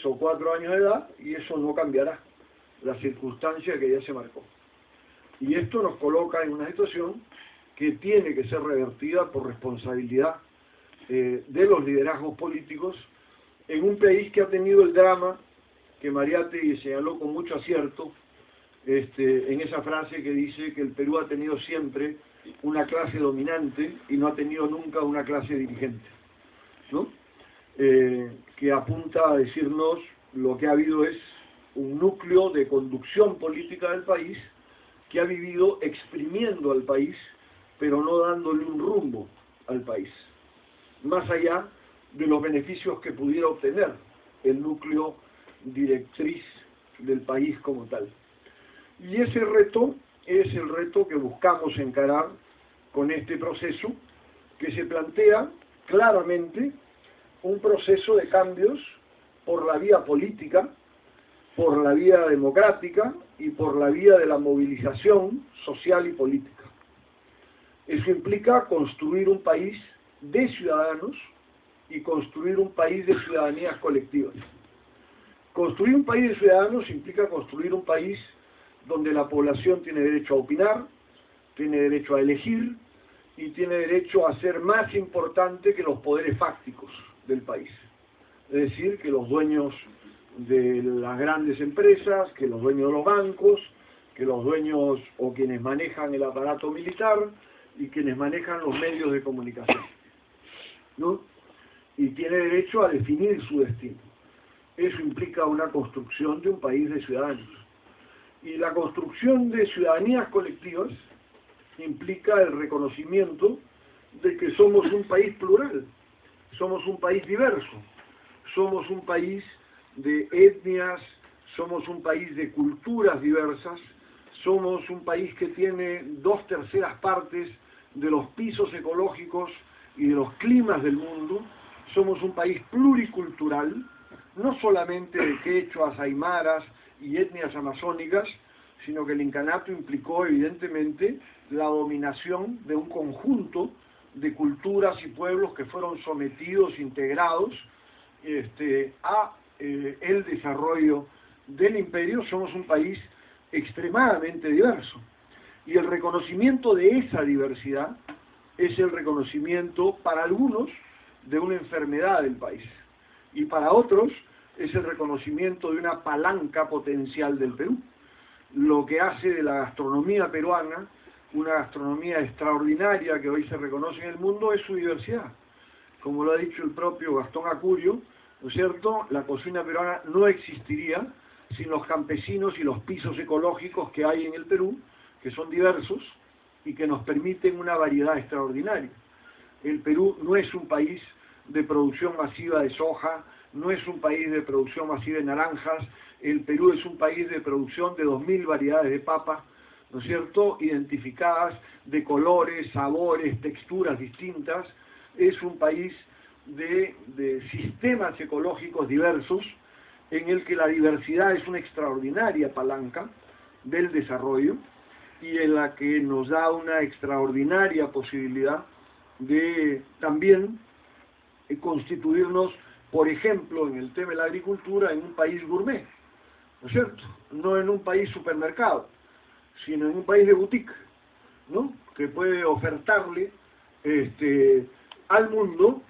o 4 años de edad, y eso no cambiará, la circunstancia que ya se marcó. Y esto nos coloca en una situación que tiene que ser revertida por responsabilidad de los liderazgos políticos en un país que ha tenido el drama que Mariátegui señaló con mucho acierto en esa frase que dice que el Perú ha tenido siempre una clase dominante y no ha tenido nunca una clase dirigente, ¿no? Que apunta a decirnos lo que ha habido es un núcleo de conducción política del país que ha vivido exprimiendo al país, pero no dándole un rumbo al país, más allá de los beneficios que pudiera obtener el núcleo directriz del país como tal. Y ese reto es el reto que buscamos encarar con este proceso, que se plantea claramente un proceso de cambios por la vía política, por la vía democrática y por la vía de la movilización social y política. Eso implica construir un país de ciudadanos y construir un país de ciudadanías colectivas. Construir un país de ciudadanos implica construir un país donde la población tiene derecho a opinar, tiene derecho a elegir y tiene derecho a ser más importante que los poderes fácticos del país. Es decir, que los dueños de las grandes empresas, que los dueños de los bancos, que los dueños o quienes manejan el aparato militar y quienes manejan los medios de comunicación, ¿no? Y tiene derecho a definir su destino. Eso implica una construcción de un país de ciudadanos. Y la construcción de ciudadanías colectivas implica el reconocimiento de que somos un país plural, somos un país diverso, somos un país de etnias, somos un país de culturas diversas, somos un país que tiene 2/3 partes de los pisos ecológicos y de los climas del mundo, somos un país pluricultural, no solamente de quechuas, aymaras y etnias amazónicas, sino que el incanato implicó evidentemente la dominación de un conjunto de culturas y pueblos que fueron sometidos, integrados a el desarrollo del imperio. Somos un país extremadamente diverso. Y el reconocimiento de esa diversidad es el reconocimiento para algunos de una enfermedad del país. Y para otros es el reconocimiento de una palanca potencial del Perú. Lo que hace de la gastronomía peruana una gastronomía extraordinaria que hoy se reconoce en el mundo es su diversidad. Como lo ha dicho el propio Gastón Acurio, ¿no es cierto?, la cocina peruana no existiría sin los campesinos y los pisos ecológicos que hay en el Perú, que son diversos y que nos permiten una variedad extraordinaria. El Perú no es un país de producción masiva de soja, no es un país de producción masiva de naranjas, el Perú es un país de producción de 2000 variedades de papa, ¿no es cierto?, identificadas de colores, sabores, texturas distintas. Es un país de sistemas ecológicos diversos, en el que la diversidad es una extraordinaria palanca del desarrollo y en la que nos da una extraordinaria posibilidad de también constituirnos, por ejemplo, en el tema de la agricultura, en un país gourmet, ¿no es cierto?, no en un país supermercado, sino en un país de boutique, ¿no?, que puede ofertarle al mundo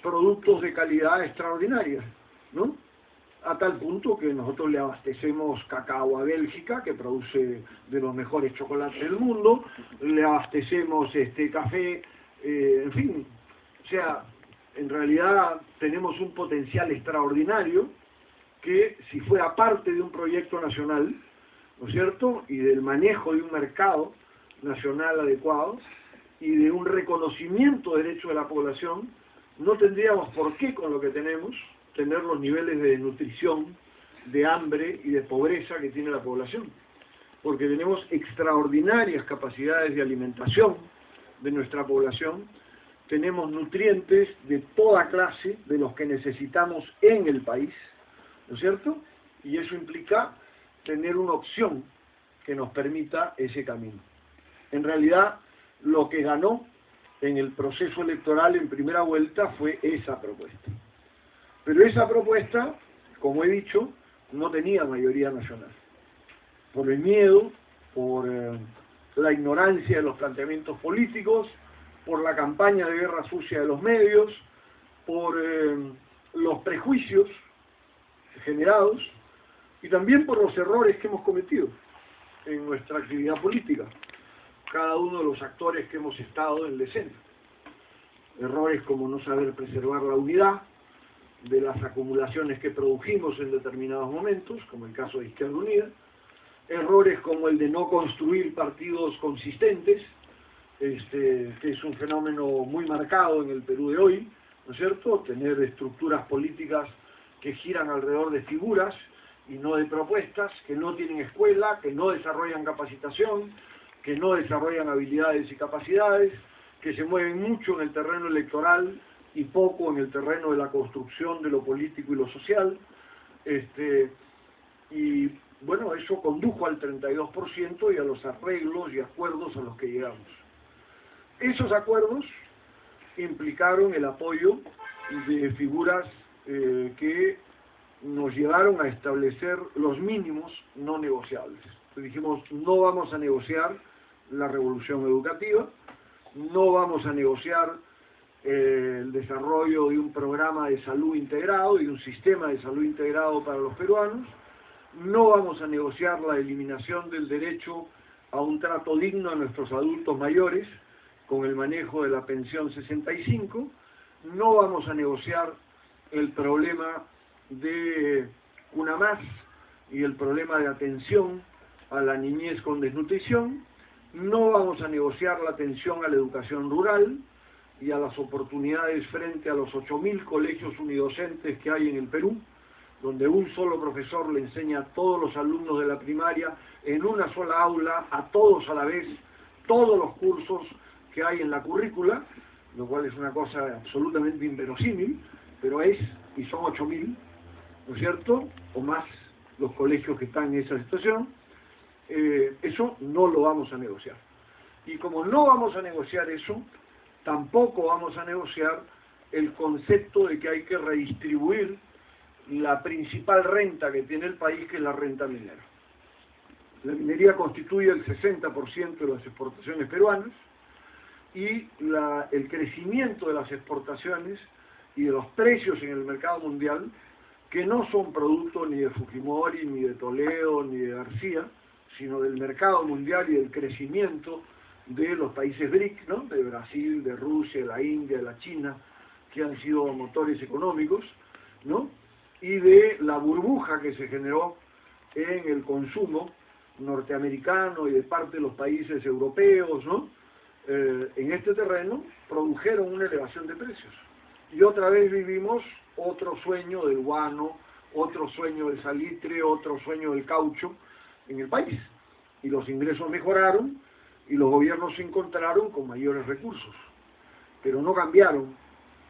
productos de calidad extraordinaria, ¿no?, a tal punto que nosotros le abastecemos cacao a Bélgica, que produce de los mejores chocolates del mundo, le abastecemos café, en fin, o sea, en realidad tenemos un potencial extraordinario que, si fuera parte de un proyecto nacional, ¿no es cierto?, y del manejo de un mercado nacional adecuado y de un reconocimiento de derechos de la población, no tendríamos por qué, con lo que tenemos, tener los niveles de desnutrición, de hambre y de pobreza que tiene la población, porque tenemos extraordinarias capacidades de alimentación de nuestra población, tenemos nutrientes de toda clase de los que necesitamos en el país, ¿no es cierto?, y eso implica tener una opción que nos permita ese camino. En realidad, lo que ganó en el proceso electoral en primera vuelta fue esa propuesta. Pero esa propuesta como he dicho, no tenía mayoría nacional. Por el miedo, por la ignorancia de los planteamientos políticos, por la campaña de guerra sucia de los medios, por los prejuicios generados y también por los errores que hemos cometido en nuestra actividad política, cada uno de los actores que hemos estado en la escena. Errores como no saber preservar la unidad de las acumulaciones que produjimos en determinados momentos, como el caso de Izquierda Unida, errores como el de no construir partidos consistentes, que es un fenómeno muy marcado en el Perú de hoy, ¿no es cierto? Tener estructuras políticas que giran alrededor de figuras y no de propuestas, que no tienen escuela, que no desarrollan capacitación, que no desarrollan habilidades y capacidades, que se mueven mucho en el terreno electoral y poco en el terreno de la construcción de lo político y lo social. Y bueno, eso condujo al 32% y a los arreglos y acuerdos a los que llegamos. Esos acuerdos implicaron el apoyo de figuras que nos llevaron a establecer los mínimos no negociables. Entonces dijimos, no vamos a negociar la revolución educativa, no vamos a negociar el desarrollo de un programa de salud integrado y un sistema de salud integrado para los peruanos, no vamos a negociar la eliminación del derecho a un trato digno a nuestros adultos mayores con el manejo de la pensión 65, no vamos a negociar el problema de UNAMAS y el problema de atención a la niñez con desnutrición, no vamos a negociar la atención a la educación rural y a las oportunidades frente a los 8.000 colegios unidocentes que hay en el Perú, donde un solo profesor le enseña a todos los alumnos de la primaria en una sola aula, a todos a la vez, todos los cursos que hay en la currícula, lo cual es una cosa absolutamente inverosímil, pero es, y son 8.000, ¿no es cierto?, o más los colegios que están en esa situación. Eso no lo vamos a negociar. Y como no vamos a negociar eso, tampoco vamos a negociar el concepto de que hay que redistribuir la principal renta que tiene el país, que es la renta minera. La minería constituye el 60% de las exportaciones peruanas y el crecimiento de las exportaciones y de los precios en el mercado mundial, que no son producto ni de Fujimori, ni de Toledo, ni de García, sino del mercado mundial y del crecimiento de los países BRIC, ¿no?, de Brasil, de Rusia, de la India, de la China, que han sido motores económicos, ¿no?, y de la burbuja que se generó en el consumo norteamericano y de parte de los países europeos, ¿no?, en este terreno, produjeron una elevación de precios. Y otra vez vivimos otro sueño del guano, otro sueño del salitre, otro sueño del caucho en el país. Y los ingresos mejoraron y los gobiernos se encontraron con mayores recursos, pero no cambiaron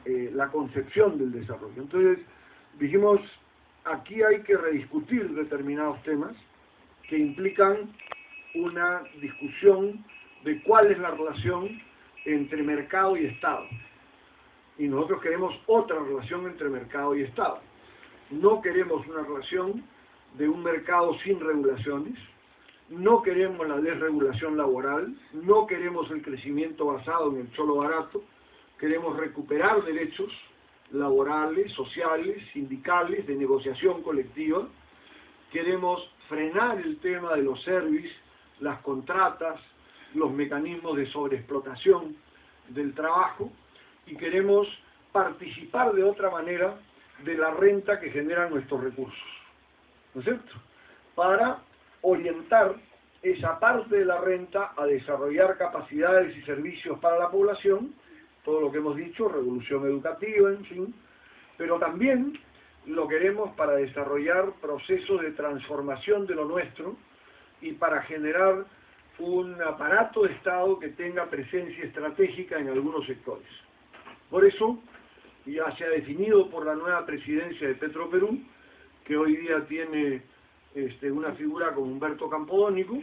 la concepción del desarrollo. Entonces dijimos, aquí hay que rediscutir determinados temas que implican una discusión de cuál es la relación entre mercado y Estado. Y nosotros queremos otra relación entre mercado y Estado. No queremos una relación de un mercado sin regulaciones, no queremos la desregulación laboral, no queremos el crecimiento basado en el cholo barato, queremos recuperar derechos laborales, sociales, sindicales, de negociación colectiva, queremos frenar el tema de los servicios, las contratas, los mecanismos de sobreexplotación del trabajo, y queremos participar de otra manera de la renta que generan nuestros recursos, ¿no es cierto?, para orientar esa parte de la renta a desarrollar capacidades y servicios para la población, todo lo que hemos dicho, revolución educativa, en fin, pero también lo queremos para desarrollar procesos de transformación de lo nuestro y para generar un aparato de Estado que tenga presencia estratégica en algunos sectores. Por eso ya se ha definido por la nueva presidencia de Petroperú, que hoy día tiene una figura como Humberto Campodónico,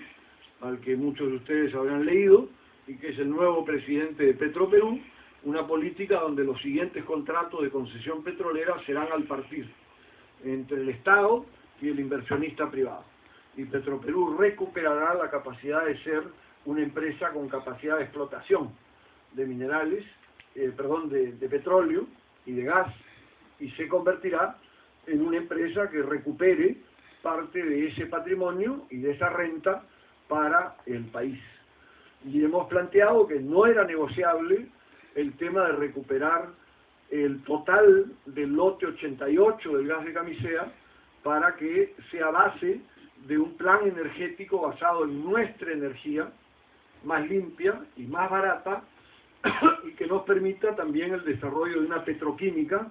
al que muchos de ustedes habrán leído, y que es el nuevo presidente de Petroperú, una política donde los siguientes contratos de concesión petrolera serán al partir. entre el Estado y el inversionista privado. Y Petroperú recuperará la capacidad de ser una empresa con capacidad de explotación de minerales, de petróleo y de gas, y se convertirá en una empresa que recupere parte de ese patrimonio y de esa renta para el país. Y hemos planteado que no era negociable el tema de recuperar el total del lote 88 del gas de Camisea para que sea base de un plan energético basado en nuestra energía, más limpia y más barata, y que nos permita también el desarrollo de una petroquímica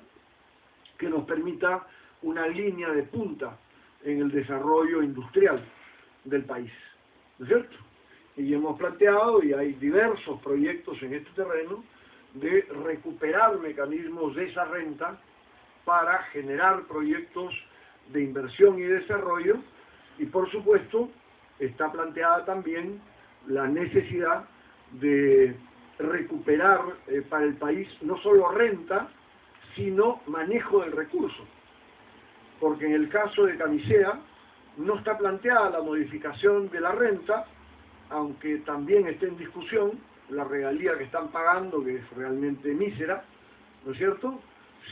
que nos permita una línea de punta en el desarrollo industrial del país, ¿no es cierto? Y hemos planteado, y hay diversos proyectos en este terreno, de recuperar mecanismos de esa renta para generar proyectos de inversión y desarrollo, y por supuesto está planteada también la necesidad de recuperar para el país no solo renta, sino manejo del recurso, porque en el caso de Camisea no está planteada la modificación de la renta, aunque también esté en discusión la regalía que están pagando, que es realmente mísera, ¿no es cierto?,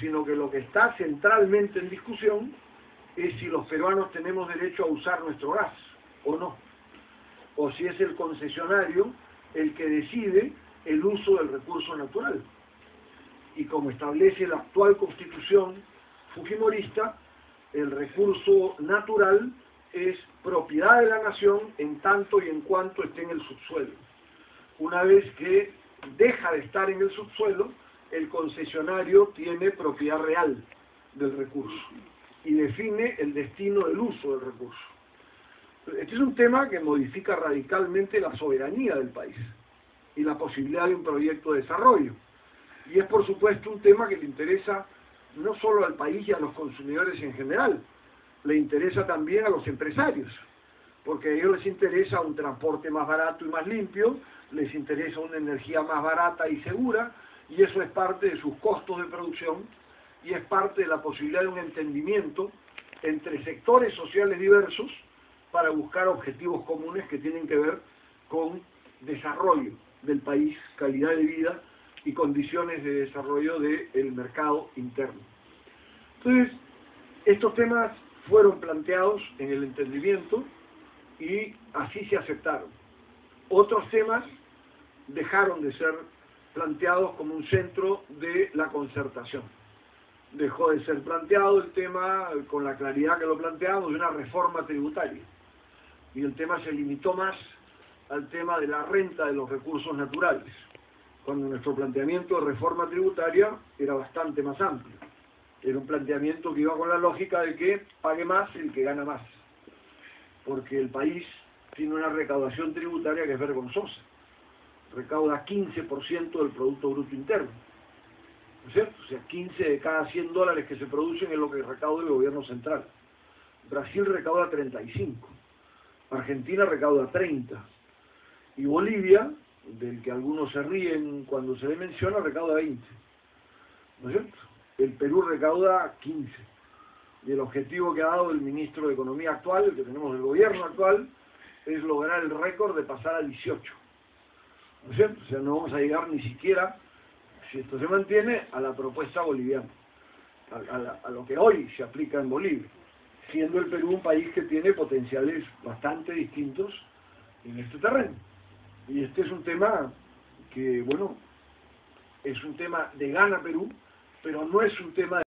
sino que lo que está centralmente en discusión es si los peruanos tenemos derecho a usar nuestro gas o no, o si es el concesionario el que decide el uso del recurso natural. Y como establece la actual constitución fujimorista, el recurso natural es propiedad de la nación en tanto y en cuanto esté en el subsuelo. Una vez que deja de estar en el subsuelo, el concesionario tiene propiedad real del recurso y define el destino del uso del recurso. Este es un tema que modifica radicalmente la soberanía del país y la posibilidad de un proyecto de desarrollo. Y es por supuesto un tema que le interesa no solo al país y a los consumidores en general, le interesa también a los empresarios, porque a ellos les interesa un transporte más barato y más limpio, les interesa una energía más barata y segura, y eso es parte de sus costos de producción, y es parte de la posibilidad de un entendimiento entre sectores sociales diversos para buscar objetivos comunes que tienen que ver con desarrollo del país, calidad de vida y condiciones de desarrollo del mercado interno. Entonces, estos temas fueron planteados en el entendimiento y así se aceptaron. Otros temas dejaron de ser planteados como un centro de la concertación. Dejó de ser planteado el tema, con la claridad que lo planteamos, de una reforma tributaria. Y el tema se limitó más al tema de la renta de los recursos naturales, cuando nuestro planteamiento de reforma tributaria era bastante más amplio. Era un planteamiento que iba con la lógica de que pague más el que gana más, porque el país tiene una recaudación tributaria que es vergonzosa. Recauda 15% del Producto Bruto Interno, ¿no es cierto? O sea, 15 de cada 100 dólares que se producen es lo que recauda el gobierno central. Brasil recauda 35, Argentina recauda 30, y Bolivia, del que algunos se ríen cuando se le menciona, recauda 20, ¿no es cierto? El Perú recauda 15, y el objetivo que ha dado el ministro de Economía actual, el que tenemos del gobierno actual, es lograr el récord de pasar a 18, ¿no es cierto? O sea, no vamos a llegar ni siquiera, si esto se mantiene, a la propuesta boliviana, a lo que hoy se aplica en Bolivia, siendo el Perú un país que tiene potenciales bastante distintos en este terreno. Y este es un tema que, bueno, es un tema de gana Perú, pero no es un tema de